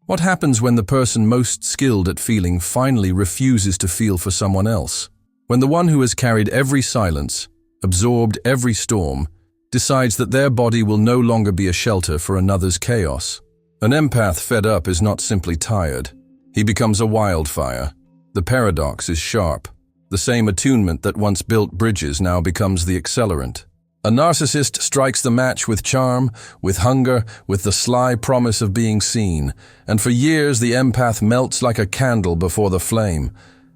What happens when the person most skilled at feeling finally refuses to feel for someone else? When the one who has carried every silence, absorbed every storm, decides that their body will no longer be a shelter for another's chaos. An empath fed up is not simply tired. He becomes a wildfire. The paradox is sharp. The same attunement that once built bridges now becomes the accelerant. A narcissist strikes the match with charm, with hunger, with the sly promise of being seen, and for years the empath melts like a candle before the flame.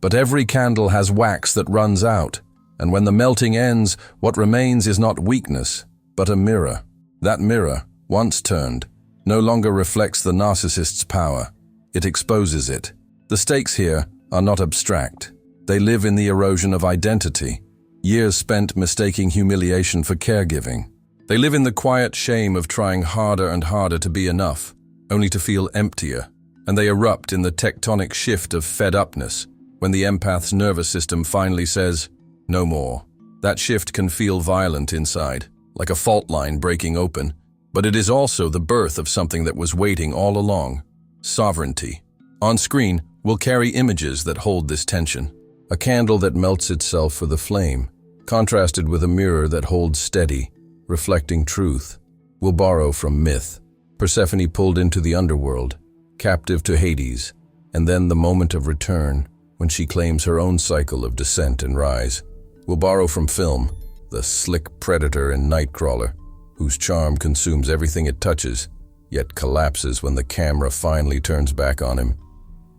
But every candle has wax that runs out, and when the melting ends, what remains is not weakness, but a mirror. That mirror, once turned, no longer reflects the narcissist's power. It exposes it. The stakes here are not abstract. They live in the erosion of identity. Years spent mistaking humiliation for caregiving. They live in the quiet shame of trying harder and harder to be enough, only to feel emptier. And they erupt in the tectonic shift of fed-upness, when the empath's nervous system finally says, "No more." That shift can feel violent inside, like a fault line breaking open, but it is also the birth of something that was waiting all along: sovereignty. On screen, we'll carry images that hold this tension. A candle that melts itself for the flame, contrasted with a mirror that holds steady, reflecting truth. We'll borrow from myth. Persephone pulled into the underworld, captive to Hades, and then the moment of return, when she claims her own cycle of descent and rise. We'll borrow from film, the slick predator in Nightcrawler, whose charm consumes everything it touches, yet collapses when the camera finally turns back on him.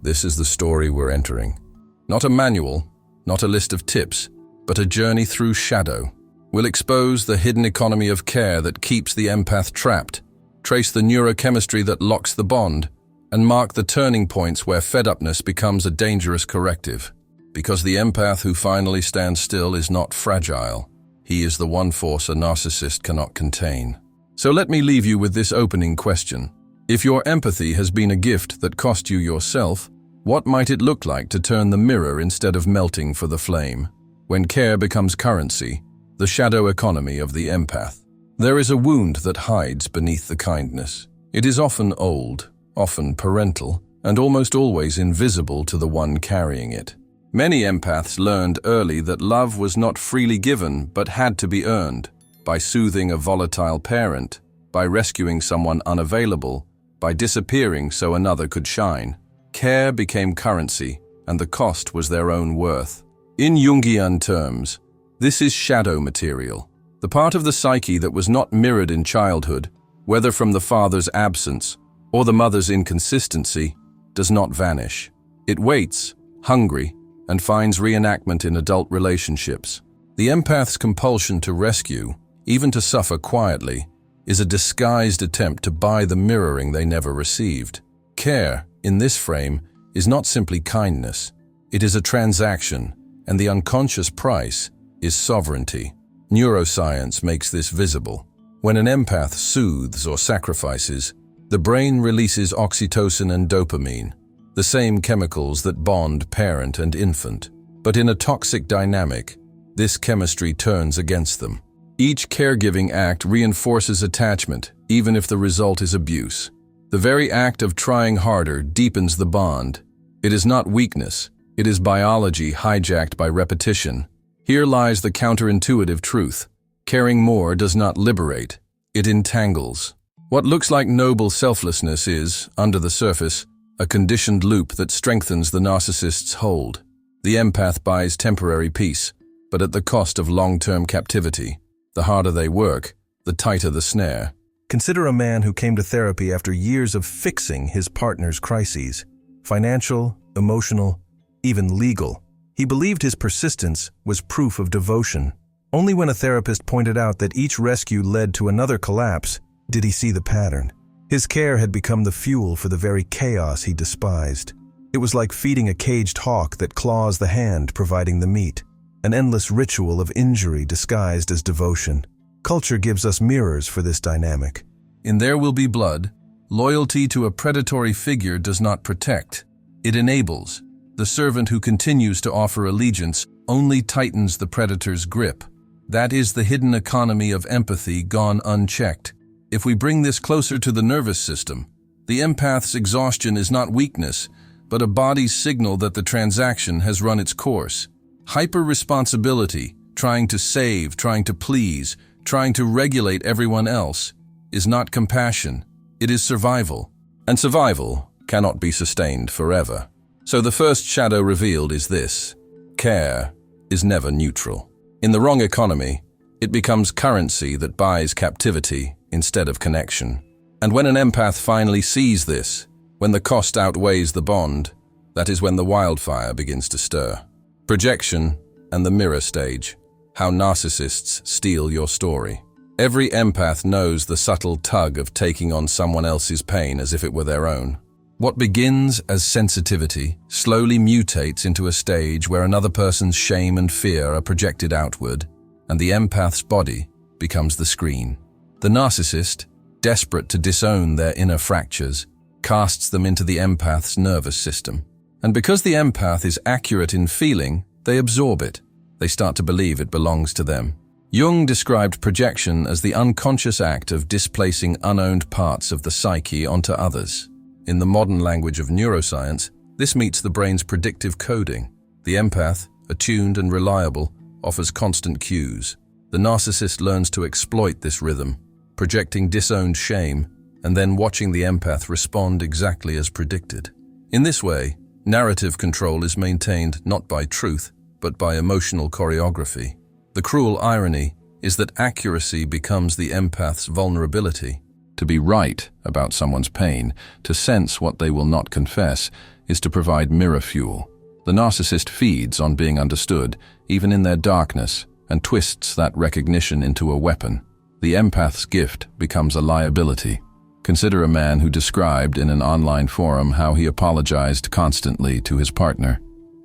This is the story we're entering. Not a manual, not a list of tips, but a journey through shadow. We'll expose the hidden economy of care that keeps the empath trapped, trace the neurochemistry that locks the bond, and mark the turning points where fed-upness becomes a dangerous corrective. Because the empath who finally stands still is not fragile. He is the one force a narcissist cannot contain. So let me leave you with this opening question. If your empathy has been a gift that cost you yourself, what might it look like to turn the mirror instead of melting for the flame? When care becomes currency, the shadow economy of the empath. There is a wound that hides beneath the kindness. It is often old, often parental, and almost always invisible to the one carrying it. Many empaths learned early that love was not freely given but had to be earned, by soothing a volatile parent, by rescuing someone unavailable, by disappearing so another could shine. Care became currency, and the cost was their own worth. In Jungian terms, this is shadow material, the part of the psyche that was not mirrored in childhood, whether from the father's absence or the mother's inconsistency, does not vanish. It waits, hungry, and finds reenactment in adult relationships. The empath's compulsion to rescue, even to suffer quietly, is a disguised attempt to buy the mirroring they never received. Care, in this frame, is not simply kindness. It is a transaction, and the unconscious price is sovereignty. Neuroscience makes this visible. When an empath soothes or sacrifices, the brain releases oxytocin and dopamine, the same chemicals that bond parent and infant. But in a toxic dynamic, this chemistry turns against them. Each caregiving act reinforces attachment, even if the result is abuse. The very act of trying harder deepens the bond. It is not weakness, it is biology hijacked by repetition. Here lies the counterintuitive truth. Caring more does not liberate, it entangles. What looks like noble selflessness is, under the surface, a conditioned loop that strengthens the narcissist's hold. The empath buys temporary peace, but at the cost of long-term captivity. The harder they work, the tighter the snare. Consider a man who came to therapy after years of fixing his partner's crises. Financial, emotional, even legal. He believed his persistence was proof of devotion. Only when a therapist pointed out that each rescue led to another collapse did he see the pattern. His care had become the fuel for the very chaos he despised. It was like feeding a caged hawk that claws the hand providing the meat. An endless ritual of injury disguised as devotion. Culture gives us mirrors for this dynamic. In There Will Be Blood, loyalty to a predatory figure does not protect. It enables. The servant who continues to offer allegiance only tightens the predator's grip. That is the hidden economy of empathy gone unchecked. If we bring this closer to the nervous system, The empath's exhaustion is not weakness, but a body's signal that the transaction has run its course. Hyper-responsibility, trying to save, trying to please, trying to regulate everyone else, is not compassion, it is survival. And survival cannot be sustained forever. So the first shadow revealed is this: care is never neutral. In the wrong economy, it becomes currency that buys captivity instead of connection. And when an empath finally sees this, when the cost outweighs the bond, that is when the wildfire begins to stir. Projection and the mirror stage. How narcissists steal your story. Every empath knows the subtle tug of taking on someone else's pain as if it were their own. What begins as sensitivity slowly mutates into a stage where another person's shame and fear are projected outward, and the empath's body becomes the screen. The narcissist, desperate to disown their inner fractures, casts them into the empath's nervous system. And because the empath is accurate in feeling, they absorb it. They start to believe it belongs to them. Jung described projection as the unconscious act of displacing unowned parts of the psyche onto others. In the modern language of neuroscience, this meets the brain's predictive coding. The empath, attuned and reliable, offers constant cues. The narcissist learns to exploit this rhythm, projecting disowned shame, and then watching the empath respond exactly as predicted. In this way, narrative control is maintained not by truth, but by emotional choreography. The cruel irony is that accuracy becomes the empath's vulnerability. To be right about someone's pain, to sense what they will not confess, is to provide mirror fuel. The narcissist feeds on being understood, even in their darkness, and twists that recognition into a weapon. The empath's gift becomes a liability. Consider a man who described in an online forum how he apologized constantly to his partner.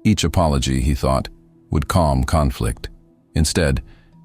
Each apology, he thought, would calm conflict. Instead,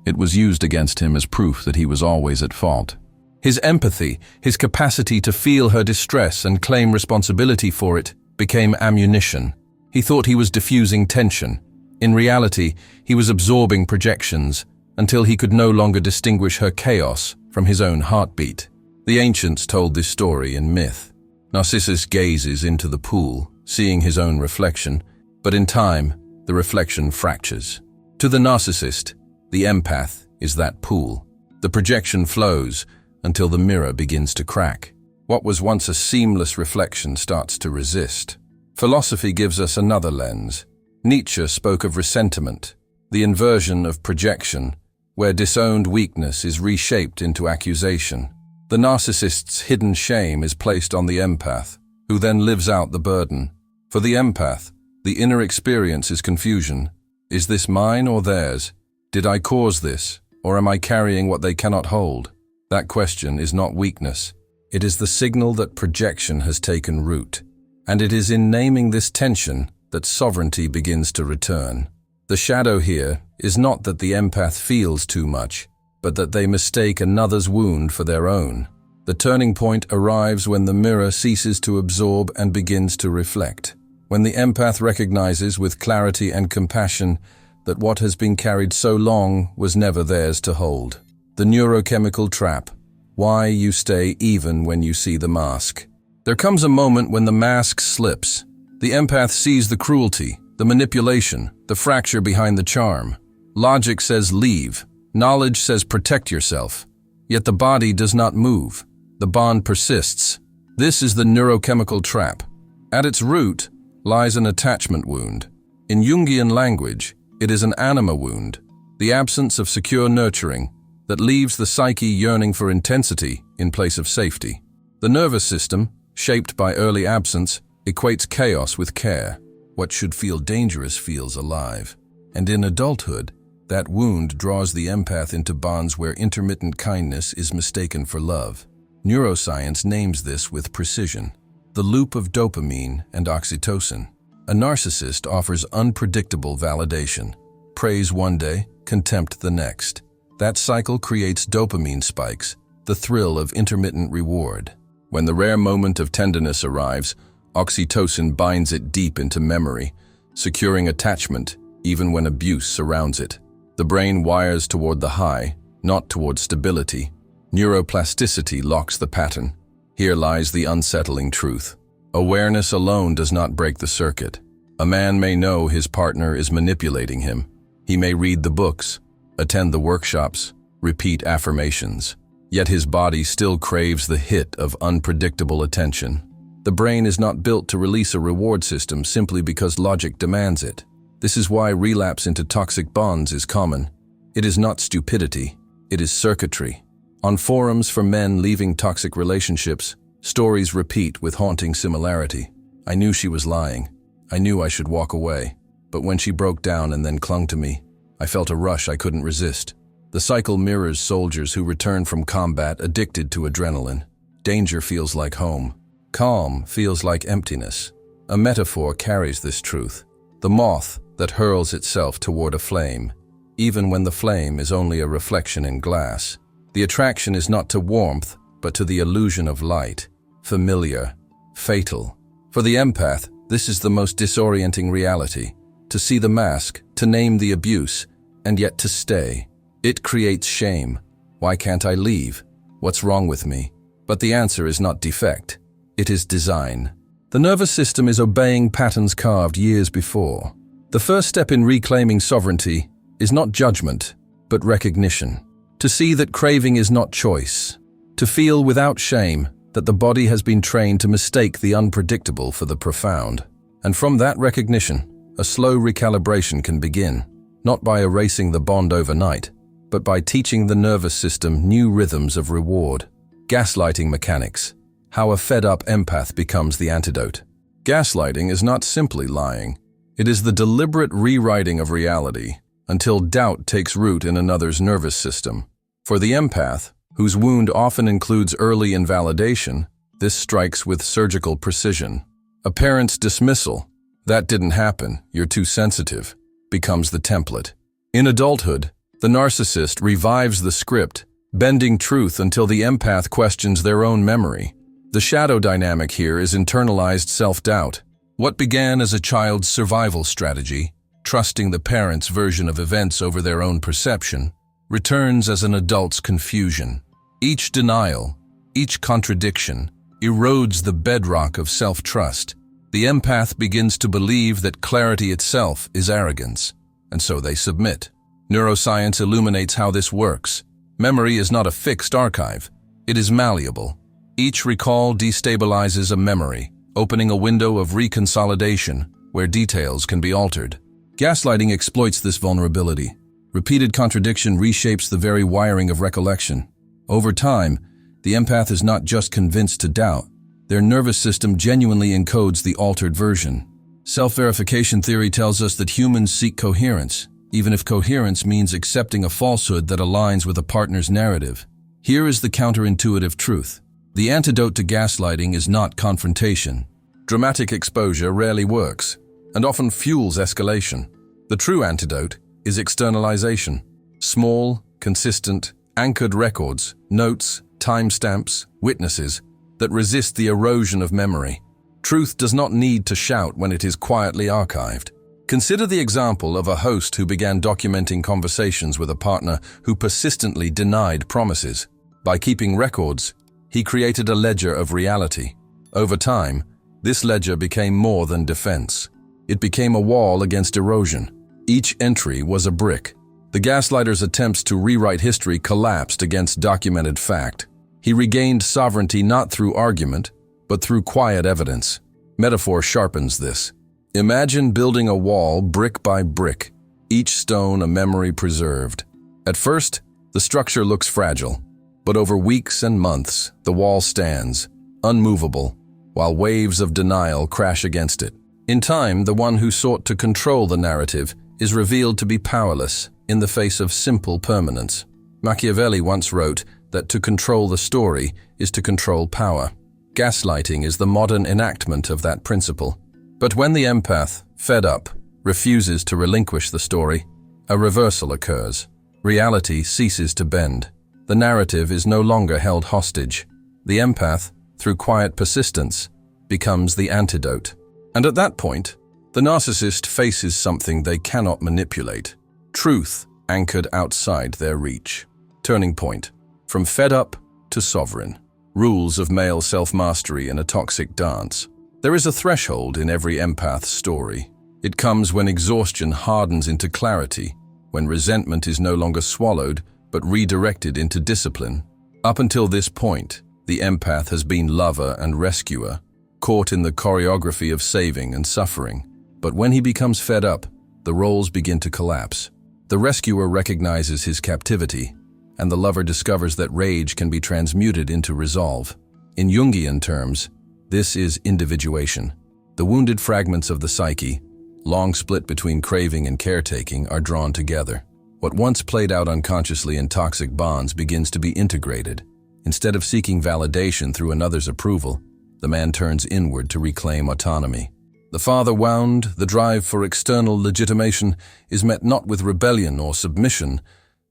it was used against him as proof that he was always at fault. His empathy, his capacity to feel her distress and claim responsibility for it, became ammunition. He thought he was diffusing tension. In reality, he was absorbing projections until he could no longer distinguish her chaos from his own heartbeat. The ancients told this story in myth. Narcissus gazes into the pool, seeing his own reflection, but in time, the reflection fractures. To the narcissist, the empath is that pool. The projection flows until the mirror begins to crack. What was once a seamless reflection starts to resist. Philosophy gives us another lens. Nietzsche spoke of resentment, the inversion of projection, where disowned weakness is reshaped into accusation. The narcissist's hidden shame is placed on the empath, who then lives out the burden. For the empath, the inner experience is confusion. Is this mine or theirs? Did I cause this, or am I carrying what they cannot hold? That question is not weakness. It is the signal that projection has taken root. And it is in naming this tension that sovereignty begins to return. The shadow here is not that the empath feels too much, but that they mistake another's wound for their own. The turning point arrives when the mirror ceases to absorb and begins to reflect. When the empath recognizes with clarity and compassion that what has been carried so long was never theirs to hold. The neurochemical trap. Why you stay even when you see the mask. There comes a moment when the mask slips. The empath sees the cruelty, the manipulation, the fracture behind the charm. Logic says leave. Knowledge says protect yourself. Yet the body does not move. The bond persists. This is the neurochemical trap. At its root lies an attachment wound. In Jungian language, it is an anima wound, the absence of secure nurturing that leaves the psyche yearning for intensity in place of safety. The nervous system, shaped by early absence, equates chaos with care. What should feel dangerous feels alive. And in adulthood, that wound draws the empath into bonds where intermittent kindness is mistaken for love. Neuroscience names this with precision: the loop of dopamine and oxytocin. A narcissist offers unpredictable validation. Praise one day, contempt the next. That cycle creates dopamine spikes, the thrill of intermittent reward. When the rare moment of tenderness arrives, oxytocin binds it deep into memory, securing attachment even when abuse surrounds it. The brain wires toward the high, not toward stability. Neuroplasticity locks the pattern. Here lies the unsettling truth. Awareness alone does not break the circuit. A man may know his partner is manipulating him. He may read the books, attend the workshops, repeat affirmations. Yet his body still craves the hit of unpredictable attention. The brain is not built to release a reward system simply because logic demands it. This is why relapse into toxic bonds is common. It is not stupidity, it is circuitry. On forums for men leaving toxic relationships, stories repeat with haunting similarity. I knew she was lying. I knew I should walk away. But when she broke down and then clung to me, I felt a rush I couldn't resist. The cycle mirrors soldiers who return from combat addicted to adrenaline. Danger feels like home. Calm feels like emptiness. A metaphor carries this truth. The moth that hurls itself toward a flame, even when the flame is only a reflection in glass. The attraction is not to warmth, but to the illusion of light. Familiar, fatal. For the empath, this is the most disorienting reality. To see the mask, to name the abuse, and yet to stay. It creates shame. Why can't I leave? What's wrong with me? But the answer is not defect. It is design. The nervous system is obeying patterns carved years before. The first step in reclaiming sovereignty is not judgment, but recognition. To see that craving is not choice. To feel without shame that the body has been trained to mistake the unpredictable for the profound. And from that recognition, a slow recalibration can begin, not by erasing the bond overnight, but by teaching the nervous system new rhythms of reward. Gaslighting mechanics. How a fed-up empath becomes the antidote. Gaslighting is not simply lying. It is the deliberate rewriting of reality until doubt takes root in another's nervous system. For the empath, whose wound often includes early invalidation, this strikes with surgical precision. A parent's dismissal, "That didn't happen, you're too sensitive," becomes the template. In adulthood, the narcissist revives the script, bending truth until the empath questions their own memory. The shadow dynamic here is internalized self-doubt. What began as a child's survival strategy, trusting the parent's version of events over their own perception, returns as an adult's confusion. Each denial, each contradiction, erodes the bedrock of self-trust. The empath begins to believe that clarity itself is arrogance, and so they submit. Neuroscience illuminates how this works. Memory is not a fixed archive. It is malleable. Each recall destabilizes a memory, opening a window of reconsolidation where details can be altered. Gaslighting exploits this vulnerability. Repeated contradiction reshapes the very wiring of recollection. Over time, the empath is not just convinced to doubt. Their nervous system genuinely encodes the altered version. Self-verification theory tells us that humans seek coherence, even if coherence means accepting a falsehood that aligns with a partner's narrative. Here is the counterintuitive truth. The antidote to gaslighting is not confrontation. Dramatic exposure rarely works, and often fuels escalation. The true antidote is externalization. Small, consistent, anchored records, notes, timestamps, witnesses that resist the erosion of memory. Truth does not need to shout when it is quietly archived. Consider the example of a host who began documenting conversations with a partner who persistently denied promises. By keeping records, he created a ledger of reality. Over time, this ledger became more than defense. It became a wall against erosion. Each entry was a brick. The gaslighter's attempts to rewrite history collapsed against documented fact. He regained sovereignty not through argument, but through quiet evidence. Metaphor sharpens this. Imagine building a wall brick by brick, each stone a memory preserved. At first, the structure looks fragile, but over weeks and months, the wall stands, unmovable, while waves of denial crash against it. In time, the one who sought to control the narrative is revealed to be powerless in the face of simple permanence. Machiavelli once wrote that to control the story is to control power. Gaslighting is the modern enactment of that principle. But when the empath, fed up, refuses to relinquish the story, a reversal occurs. Reality ceases to bend. The narrative is no longer held hostage. The empath, through quiet persistence, becomes the antidote. And at that point, the narcissist faces something they cannot manipulate. Truth anchored outside their reach. Turning point. From fed up to sovereign. rules of male self-mastery in a toxic dance. There is a threshold in every empath's story. It comes when exhaustion hardens into clarity, when resentment is no longer swallowed but redirected into discipline. Up until this point, the empath has been lover and rescuer, caught in the choreography of saving and suffering. But when he becomes fed up, the roles begin to collapse. The rescuer recognizes his captivity, and the lover discovers that rage can be transmuted into resolve. In Jungian terms, this is individuation. The wounded fragments of the psyche, long split between craving and caretaking, are drawn together. What once played out unconsciously in toxic bonds begins to be integrated. Instead of seeking validation through another's approval, the man turns inward to reclaim autonomy. The farther wound, the drive for external legitimation is met not with rebellion or submission,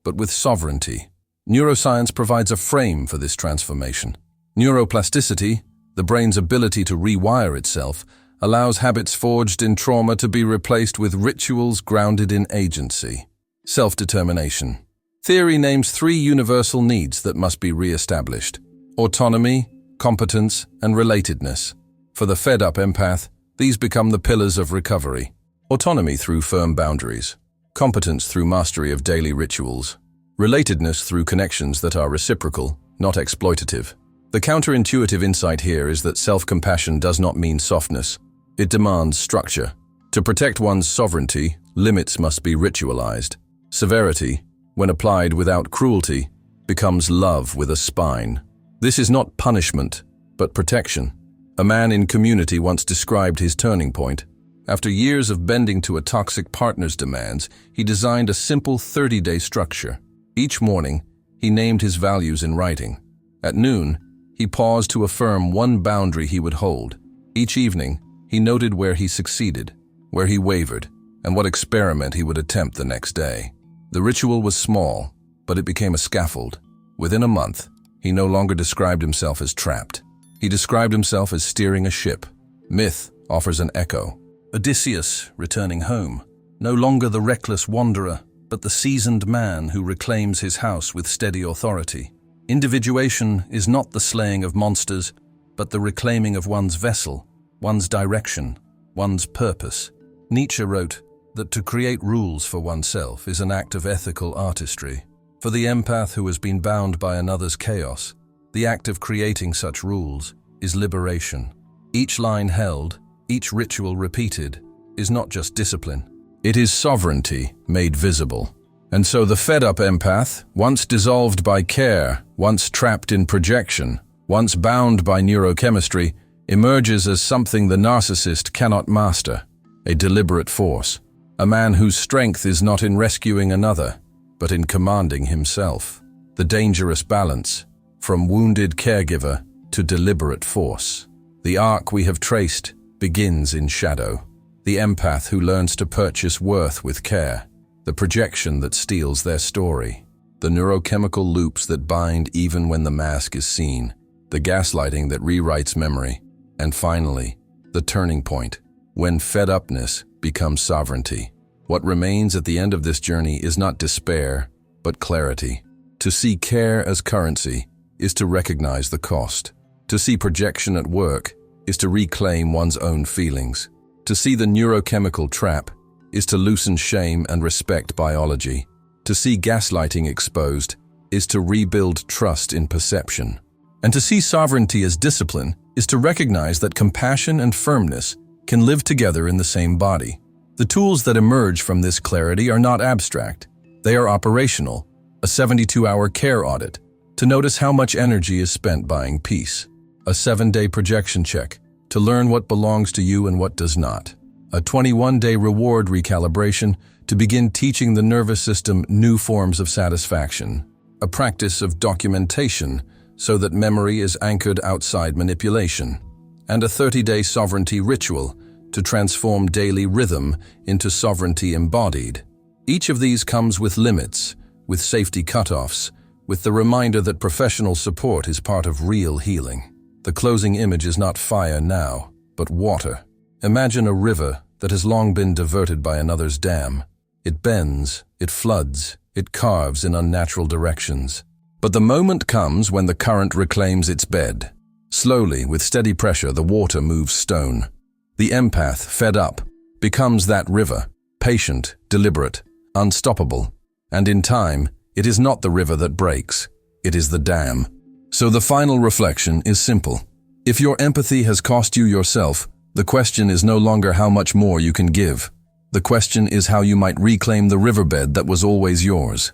but with sovereignty. Neuroscience provides a frame for this transformation. Neuroplasticity, the brain's ability to rewire itself, allows habits forged in trauma to be replaced with rituals grounded in agency. Self-determination. Theory names 3 universal needs that must be re-established: autonomy, competence, and relatedness. For the fed-up empath, these become the pillars of recovery. Autonomy through firm boundaries. Competence through mastery of daily rituals. Relatedness through connections that are reciprocal, not exploitative. The counterintuitive insight here is that self-compassion does not mean softness. It demands structure. To protect one's sovereignty, limits must be ritualized. Severity, when applied without cruelty, becomes love with a spine. This is not punishment, but protection. A man in Community once described his turning point. After years of bending to a toxic partner's demands, he designed a simple 30-day structure. Each morning, he named his values in writing. At noon, he paused to affirm one boundary he would hold. Each evening, he noted where he succeeded, where he wavered, and what experiment he would attempt the next day. The ritual was small, but it became a scaffold. Within a month, he no longer described himself as trapped. He described himself as steering a ship. Myth offers an echo. Odysseus, returning home, no longer the reckless wanderer, but the seasoned man who reclaims his house with steady authority. Individuation is not the slaying of monsters, but the reclaiming of one's vessel, one's direction, one's purpose. Nietzsche wrote that to create rules for oneself is an act of ethical artistry. For the empath who has been bound by another's chaos, the act of creating such rules is liberation. Each line held, each ritual repeated, is not just discipline. It is sovereignty made visible. And so the fed-up empath, once dissolved by care, once trapped in projection, once bound by neurochemistry, emerges as something the narcissist cannot master, a deliberate force. A man whose strength is not in rescuing another, but in commanding himself. The dangerous balance, from wounded caregiver to deliberate force. The arc we have traced begins in shadow. The empath who learns to purchase worth with care. The projection that steals their story. The neurochemical loops that bind even when the mask is seen. The gaslighting that rewrites memory. And finally, the turning point, when fed-upness becomes sovereignty. What remains at the end of this journey is not despair, but clarity. To see care as currency is to recognize the cost. To see projection at work is to reclaim one's own feelings. To see the neurochemical trap is to loosen shame and respect biology. To see gaslighting exposed is to rebuild trust in perception. And to see sovereignty as discipline is to recognize that compassion and firmness can live together in the same body. The tools that emerge from this clarity are not abstract. They are operational. A 72-hour care audit to notice how much energy is spent buying peace. A 7-day projection check to learn what belongs to you and what does not. A 21-day reward recalibration to begin teaching the nervous system new forms of satisfaction. A practice of documentation so that memory is anchored outside manipulation. And a 30-day sovereignty ritual to transform daily rhythm into sovereignty embodied. Each of these comes with limits, with safety cutoffs, with the reminder that professional support is part of real healing. The closing image is not fire now, but water. Imagine a river that has long been diverted by another's dam. It bends, it floods, it carves in unnatural directions. But the moment comes when the current reclaims its bed. Slowly, with steady pressure, the water moves stone. The empath, fed up, becomes that river, patient, deliberate, unstoppable. And in time, it is not the river that breaks, it is the dam. So the final reflection is simple. If your empathy has cost you yourself, the question is no longer how much more you can give. The question is how you might reclaim the riverbed that was always yours.